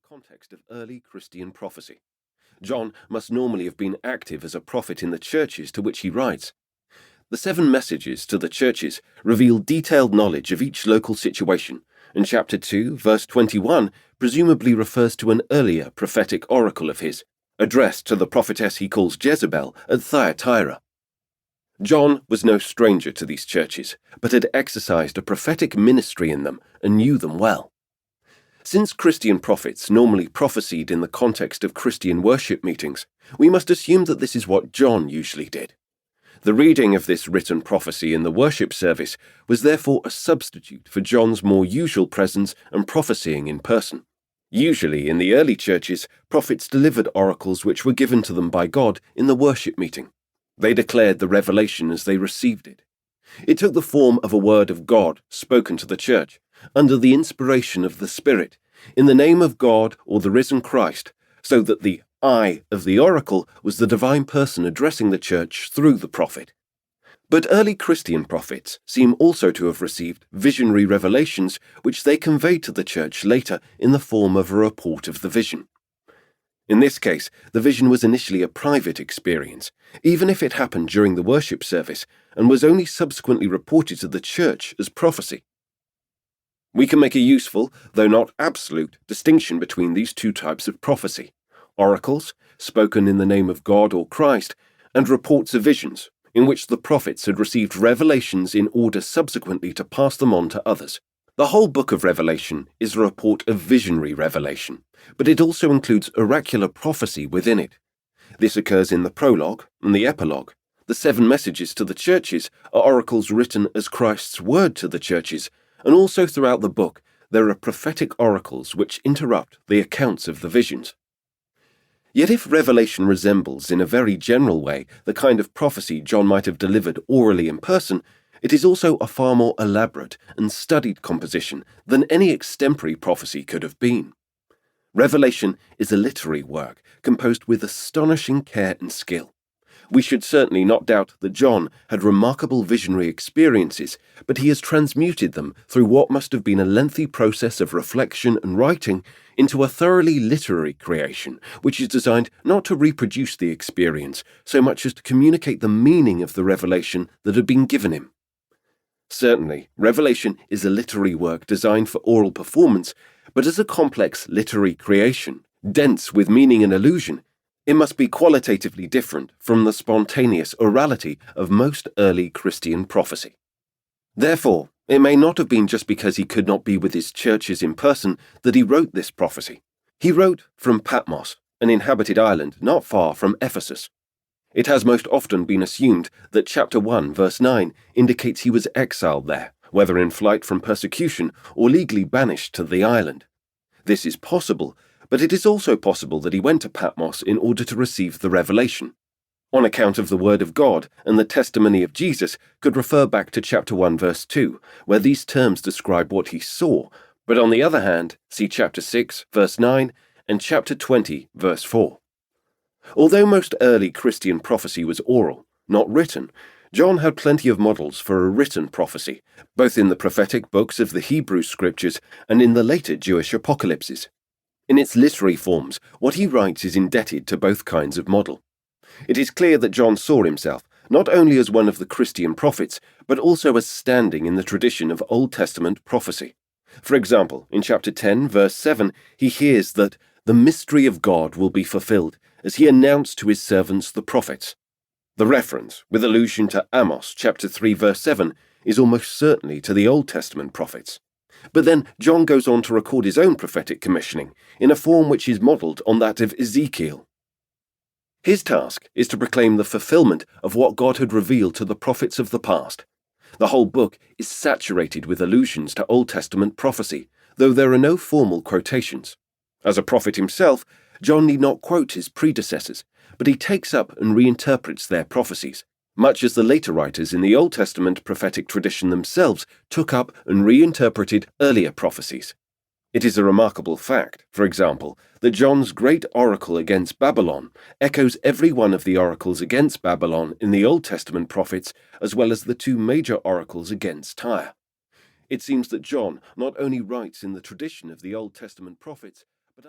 context of early Christian prophecy. John must normally have been active as a prophet in the churches to which he writes. The 7 messages to the churches reveal detailed knowledge of each local situation, and chapter 2, verse 21 presumably refers to an earlier prophetic oracle of his, addressed to the prophetess he calls Jezebel at Thyatira. John was no stranger to these churches, but had exercised a prophetic ministry in them and knew them well. Since Christian prophets normally prophesied in the context of Christian worship meetings, we must assume that this is what John usually did. The reading of this written prophecy in the worship service was therefore a substitute for John's more usual presence and prophesying in person. Usually, in the early churches, prophets delivered oracles which were given to them by God in the worship meeting. They declared the revelation as they received it. It took the form of a word of God spoken to the church, under the inspiration of the Spirit, in the name of God or the risen Christ, so that the I of the oracle was the divine person addressing the church through the prophet. But early Christian prophets seem also to have received visionary revelations which they conveyed to the church later in the form of a report of the vision. In this case, the vision was initially a private experience, even if it happened during the worship service, and was only subsequently reported to the church as prophecy. We can make a useful, though not absolute, distinction between these two types of prophecy: oracles, spoken in the name of God or Christ, and reports of visions, in which the prophets had received revelations in order subsequently to pass them on to others. The whole book of Revelation is a report of visionary revelation, but it also includes oracular prophecy within it. This occurs in the prologue and the epilogue. The 7 messages to the churches are oracles written as Christ's word to the churches, and also throughout the book there are prophetic oracles which interrupt the accounts of the visions. Yet if Revelation resembles in a very general way the kind of prophecy John might have delivered orally in person, it is also a far more elaborate and studied composition than any extempore prophecy could have been. Revelation is a literary work composed with astonishing care and skill. We should certainly not doubt that John had remarkable visionary experiences, but he has transmuted them through what must have been a lengthy process of reflection and writing into a thoroughly literary creation, which is designed not to reproduce the experience so much as to communicate the meaning of the revelation that had been given him. Certainly, Revelation is a literary work designed for oral performance, but as a complex literary creation, dense with meaning and allusion, it must be qualitatively different from the spontaneous orality of most early Christian prophecy. Therefore, it may not have been just because he could not be with his churches in person that he wrote this prophecy. He wrote from Patmos, an inhabited island not far from Ephesus. It has most often been assumed that chapter 1, verse 9 indicates he was exiled there, whether in flight from persecution or legally banished to the island. This is possible, but it is also possible that he went to Patmos in order to receive the revelation. On account of the word of God and the testimony of Jesus could refer back to chapter 1, verse 2, where these terms describe what he saw, but on the other hand, see chapter 6, verse 9, and chapter 20, verse 4. Although most early Christian prophecy was oral, not written, John had plenty of models for a written prophecy, both in the prophetic books of the Hebrew scriptures and in the later Jewish apocalypses. In its literary forms, what he writes is indebted to both kinds of model. It is clear that John saw himself not only as one of the Christian prophets, but also as standing in the tradition of Old Testament prophecy. For example, in chapter 10, verse 7, he hears that the mystery of God will be fulfilled, as he announced to his servants the prophets. The reference, with allusion to Amos chapter 3 verse 7, is almost certainly to the Old Testament prophets. But then John goes on to record his own prophetic commissioning in a form which is modelled on that of Ezekiel. His task is to proclaim the fulfillment of what God had revealed to the prophets of the past. The whole book is saturated with allusions to Old Testament prophecy, though there are no formal quotations. As a prophet himself, John need not quote his predecessors, but he takes up and reinterprets their prophecies, much as the later writers in the Old Testament prophetic tradition themselves took up and reinterpreted earlier prophecies. It is a remarkable fact, for example, that John's great oracle against Babylon echoes every one of the oracles against Babylon in the Old Testament prophets, as well as the 2 major oracles against Tyre. It seems that John not only writes in the tradition of the Old Testament prophets, but